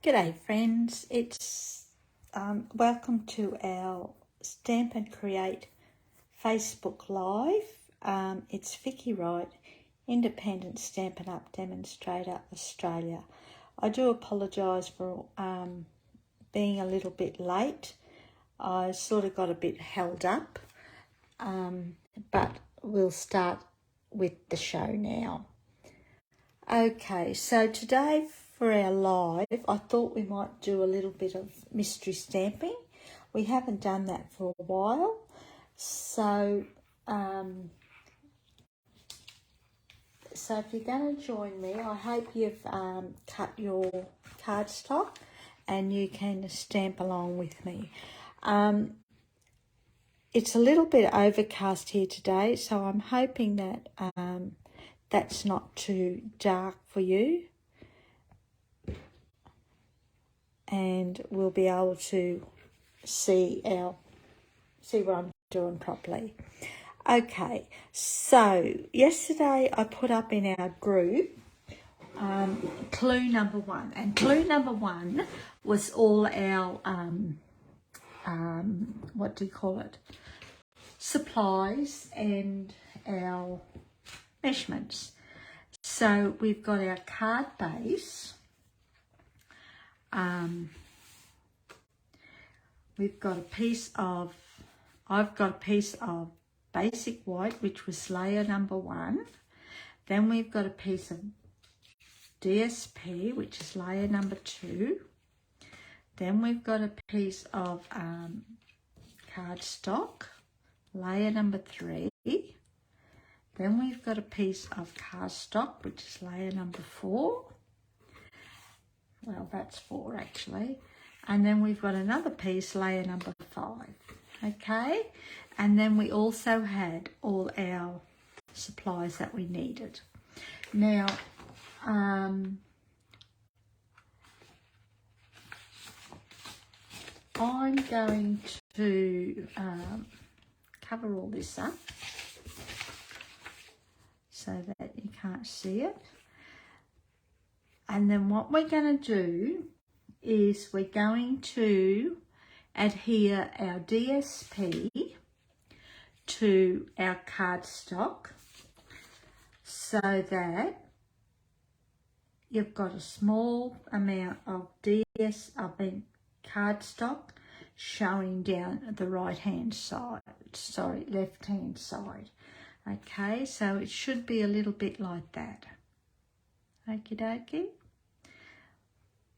G'day friends, it's welcome to our Stamp and Create Facebook Live. It's Vicky Wright, Independent Stampin' Up Demonstrator, Australia. I do apologise for being a little bit late. I sort of got a bit held up, but we'll start with the show now. Okay, so today for our live, I thought we might do a little bit of mystery stamping. We haven't done that for a while, so if you're going to join me, I hope you've cut your cardstock and you can stamp along with me. It's a little bit overcast here today, so I'm hoping that that's not too dark for you, and we'll be able to see what I'm doing properly. Okay, so yesterday I put up in our group clue number one, and clue number one was all our what do you call it, supplies and our measurements. So we've got our card base, we've got a piece of, I've got a piece of basic white, which was layer number one. Then we've got a piece of DSP, which is layer number two. Then we've got a piece of cardstock, layer number three. Then we've got a piece of cardstock, which is layer number four. Well, that's four actually. And then we've got another piece, layer number five. Okay, and then we also had all our supplies that we needed. Now, I'm going to cover all this up so that you can't see it. And then what we're going to do is we're going to adhere our DSP to our cardstock so that you've got a small amount of cardstock showing down the left hand side. Okay, so it should be a little bit like that. Okie dokie.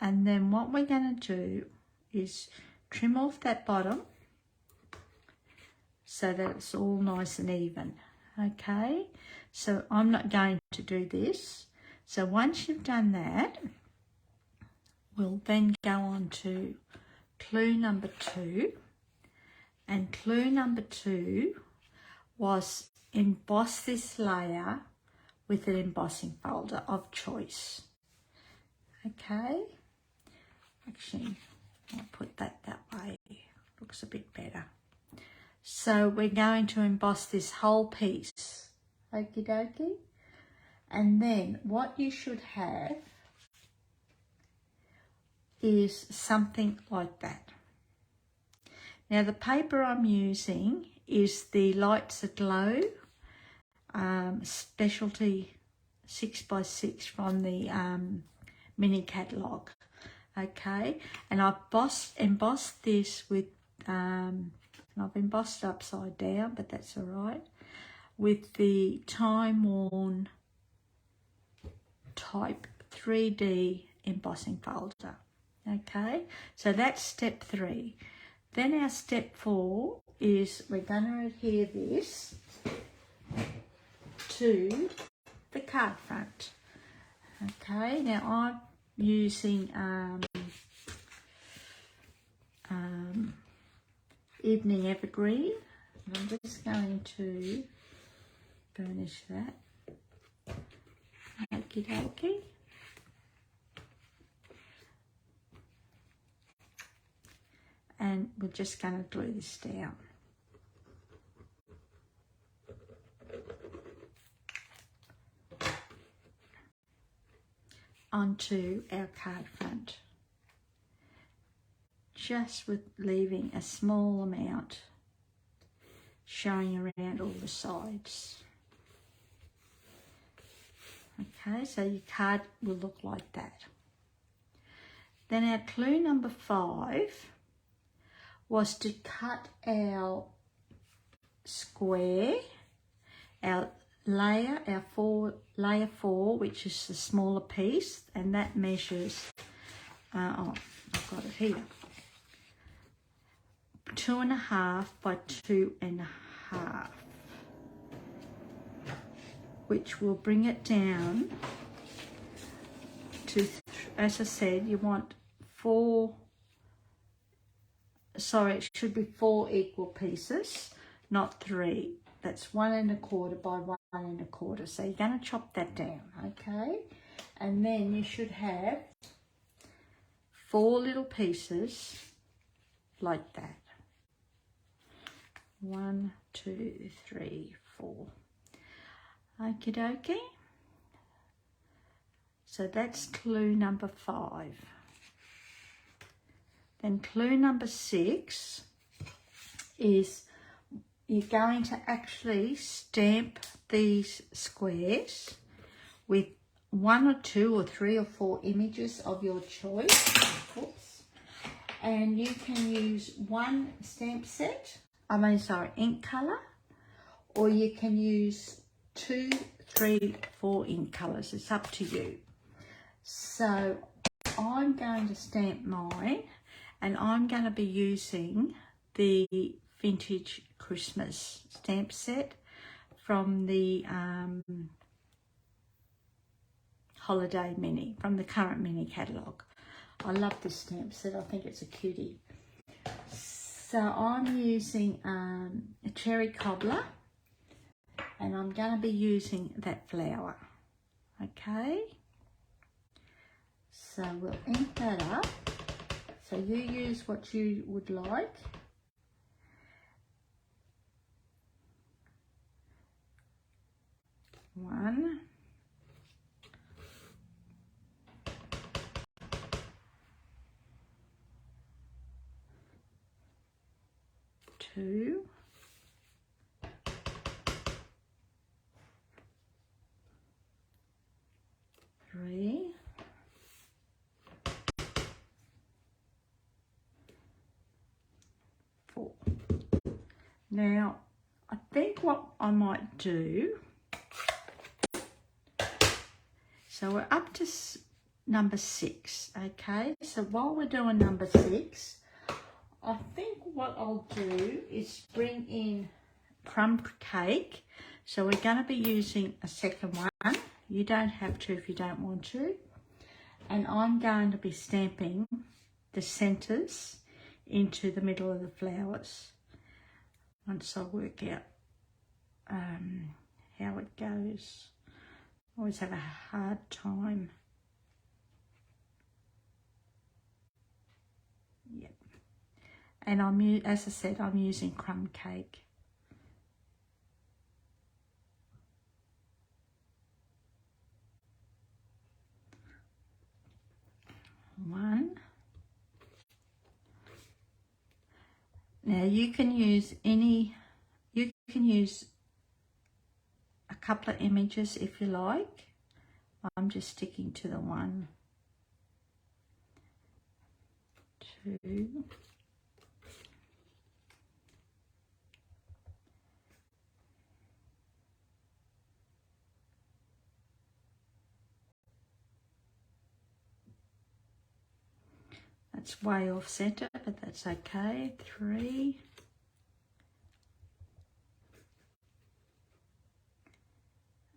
And then what we're going to do is trim off that bottom so that it's all nice and even. Okay, so I'm not going to do this. So once you've done that, we'll then go on to clue number two. And clue number two was emboss this layer with an embossing folder of choice. Okay, actually I'll put that way, looks a bit better. So we're going to emboss this whole piece, okie dokie. And then what you should have is something like that. Now the paper I'm using is the Lights Aglow specialty 6x6 from the mini catalogue. Okay, and I've embossed this with I've embossed upside down, but that's all right, with the time worn type 3D embossing folder. Okay, so that's step 3. Then our step 4 is we're going to adhere this to the card front. Okay, now I'm using Evening Evergreen, and I'm just going to burnish that. Okie dokie. And we're just going to glue this down. Onto our card front. just with leaving a small amount showing around all the sides. Okay, so your card will look like that. Then our clue number 5 was to cut our square, our layer, layer 4, which is the smaller piece, and that measures, oh, I've got it here, 2.5 by 2.5, which will bring it down to, as I said, you want 4, sorry, it should be 4 equal pieces, not 3. That's 1.25 by 1.25. So you're going to chop that down, okay? And then you should have 4 little pieces like that. 1, 2, 3, 4. Okie dokie. So that's clue number 5. Then clue number 6 is you're going to actually stamp these squares with 1 or 2 or 3 or 4 images of your choice. Oops. And you can use one stamp set, ink colour, or you can use 2, 3, 4 ink colours. It's up to you. So I'm going to stamp mine, and I'm going to be using the Vintage Christmas stamp set from the Holiday Mini, from the current mini catalogue. I love this stamp set. I think it's a cutie. So I'm using a cherry cobbler, and I'm going to be using that flower. Okay, so we'll ink that up. So you use what you would like. One, two, three, 4. Now, I think what I might do, so we're up to number 6, okay? So while we're doing number 6, I think what I'll do is bring in crumb cake. So we're going to be using a second one. You don't have to if you don't want to. And I'm going to be stamping the centres into the middle of the flowers once I work out how it goes. I always have a hard time. Yep. And as I said, I'm using crumb cake. One. Now you can use a couple of images if you like. I'm just sticking to the 1, 2, 3. That's way off centre, but that's okay. 3.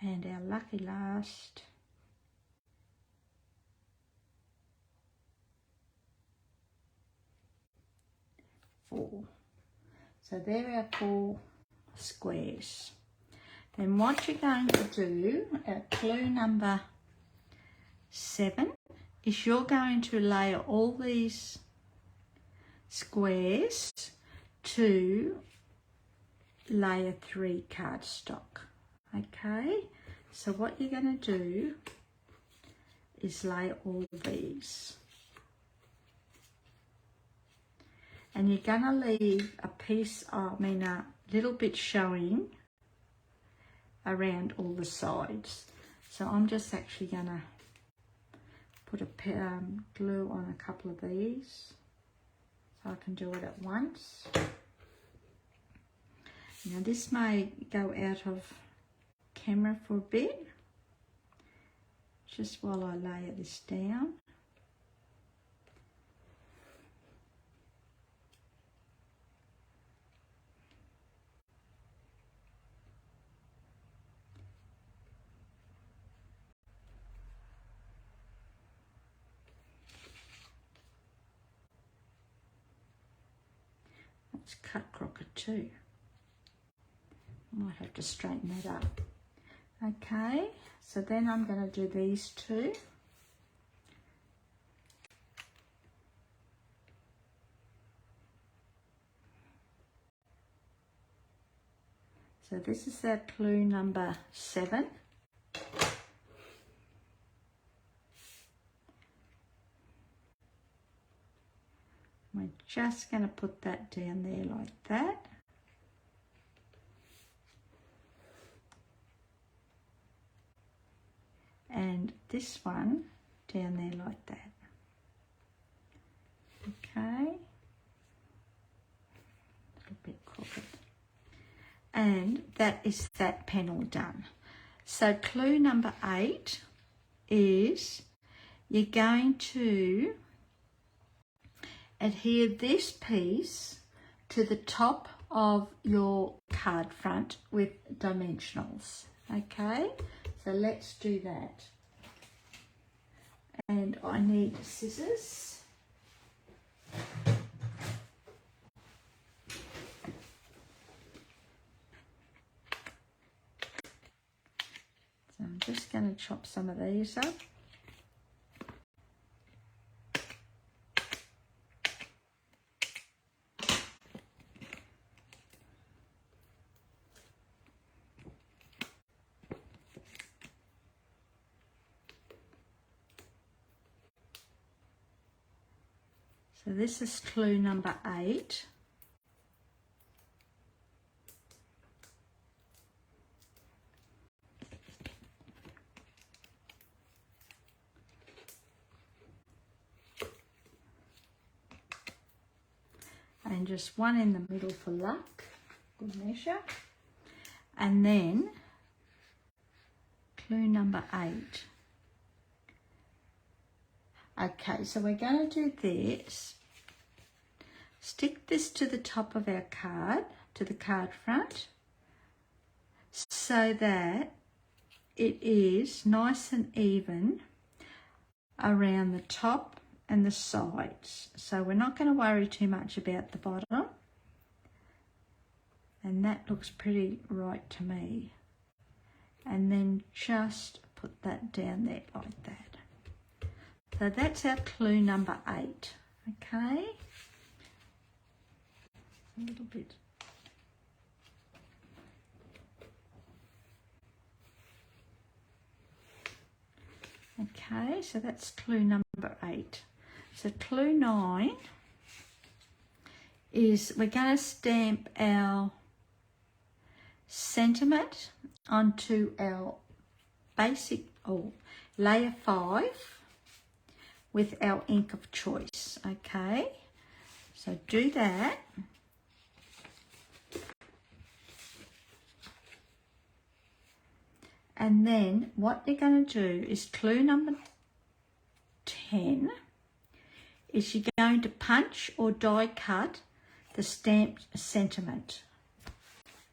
And our lucky last. 4. So there are 4 squares. Then what you're going to do at clue number 7 is you're going to layer all these squares to layer 3 cardstock. Okay, so what you're going to do is lay all these. and you're going to leave a piece, a little bit showing around all the sides. So I'm just actually going to put a glue on a couple of these so I can do it at once. Now this may go out of camera for a bit, just while I layer this down. Let's cut crooked too. Might have to straighten that up. Okay, so then I'm going to do these two. So this is our clue number 7. We're just going to put that down there like that. And this one down there like that. Okay. A little bit crooked. And that is that panel done. So clue number 8 is you're going to adhere this piece to the top of your card front with dimensionals. Okay, so let's do that. And I need scissors. So I'm just going to chop some of these up. So this is clue number 8. And just one in the middle for luck, good measure. And then clue number 8. Okay, so we're going to do this. Stick this to the top of our card, to the card front, so that it is nice and even around the top and the sides. So we're not going to worry too much about the bottom. And that looks pretty right to me. And then just put that down there like that. So that's our clue number 8, okay? A little bit. Okay, so that's clue number 8. So clue 9 is we're going to stamp our sentiment onto our basic layer 5 with our ink of choice. Okay, so do that. And then what you're going to do is clue number 10 is you're going to punch or die cut the stamped sentiment.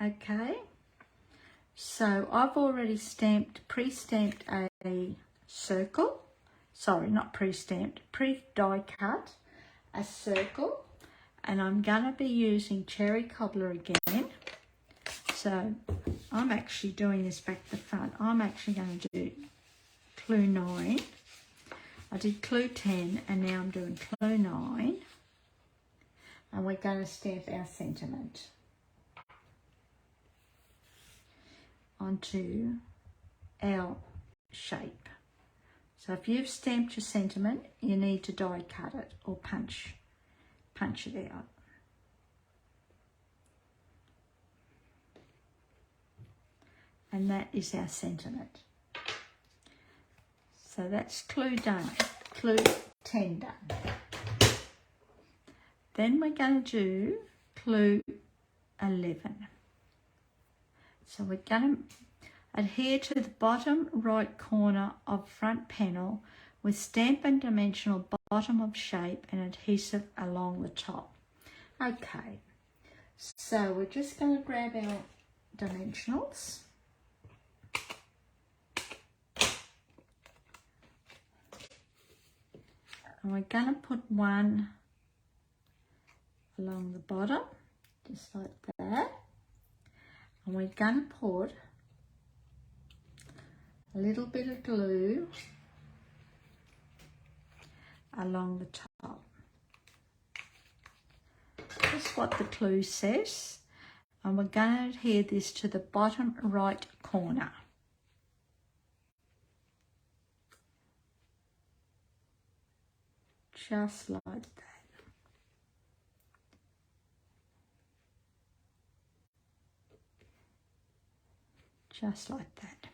Okay, so I've already pre-stamped a circle. Sorry, not pre-stamped, pre-die cut a circle. And I'm going to be using cherry cobbler again. So I'm actually doing this back to the front. I'm actually going to do clue 9. I did clue 10 and now I'm doing clue 9. And we're going to stamp our sentiment onto our shape. So if you've stamped your sentiment, you need to die cut it or punch it out. and that is our sentiment. So that's clue done, clue 10 done. Then we're going to do clue 11. So we're going to adhere to the bottom right corner of front panel with stamp and dimensional bottom of shape and adhesive along the top. Okay, so we're just going to grab our dimensionals. And we're going to put one along the bottom, just like that. And we're going to put a little bit of glue along the top. That's what the clue says. And we're going to adhere this to the bottom right corner. Just like that. Just like that.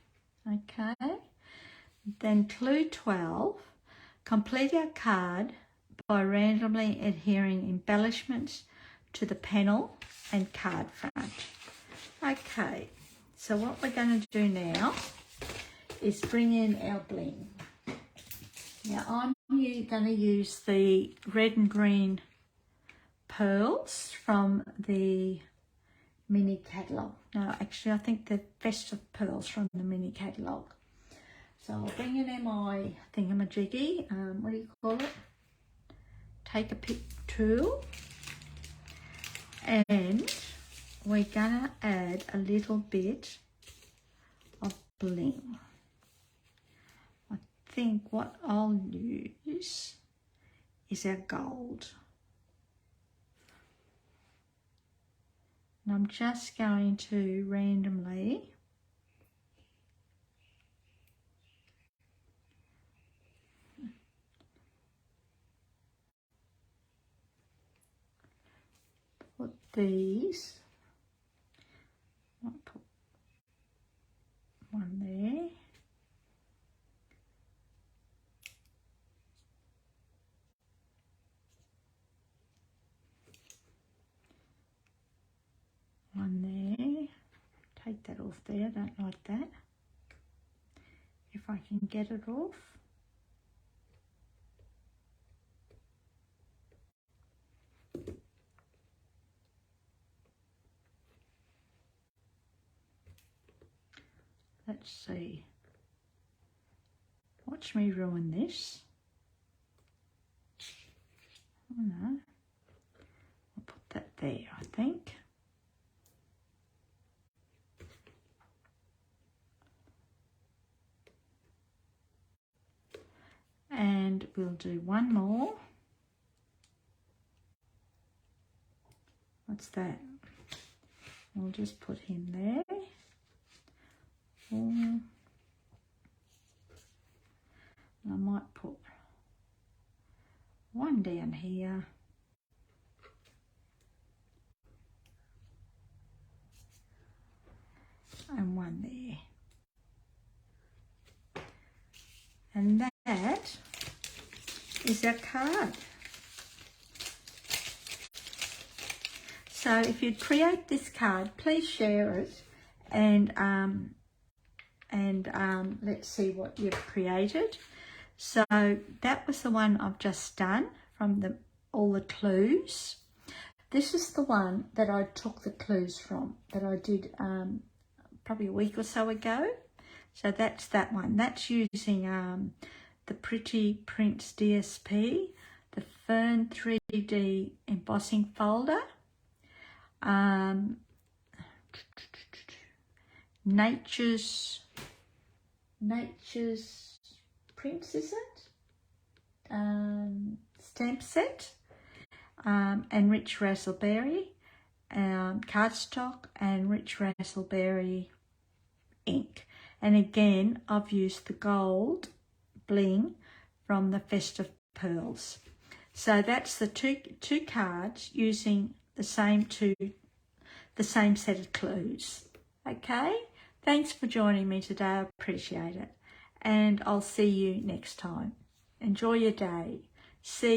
Okay. Then clue 12. Complete our card by randomly adhering embellishments to the panel and card front. Okay. So what we're going to do now is bring in our bling. Now I'm going to use the red and green pearls from the mini catalogue. No, actually I think the festive pearls from the mini catalogue. So I'll bring in my thingamajiggy, what do you call it? Take a pick tool, and we're gonna add a little bit of bling. I think what I'll use is our gold. And I'm just going to randomly put these, I'll put one there, one there, take that off there, I don't like that, if I can get it off. Let's see, watch me ruin this. Oh no, I'll put that there, I think. And we'll do one more. What's that? We'll just put him there. And I might put one down here. And one there. And that is our card. So if you create this card, please share it and let's see what you've created. So that was the one I've just done from all the clues. This is the one that I took the clues from, that I did probably a week or so ago. So that's that one. That's using the Pretty Prints DSP, the Fern 3D embossing folder, Nature's Prints, is it? Stamp set, and Rich Raspberry, Cardstock, and Rich Raspberry ink. And again, I've used the gold bling from the Festive Pearls. So that's the two cards using the same set of clues. Okay, Thanks for joining me today. I appreciate it. And I'll see you next time. Enjoy your day. See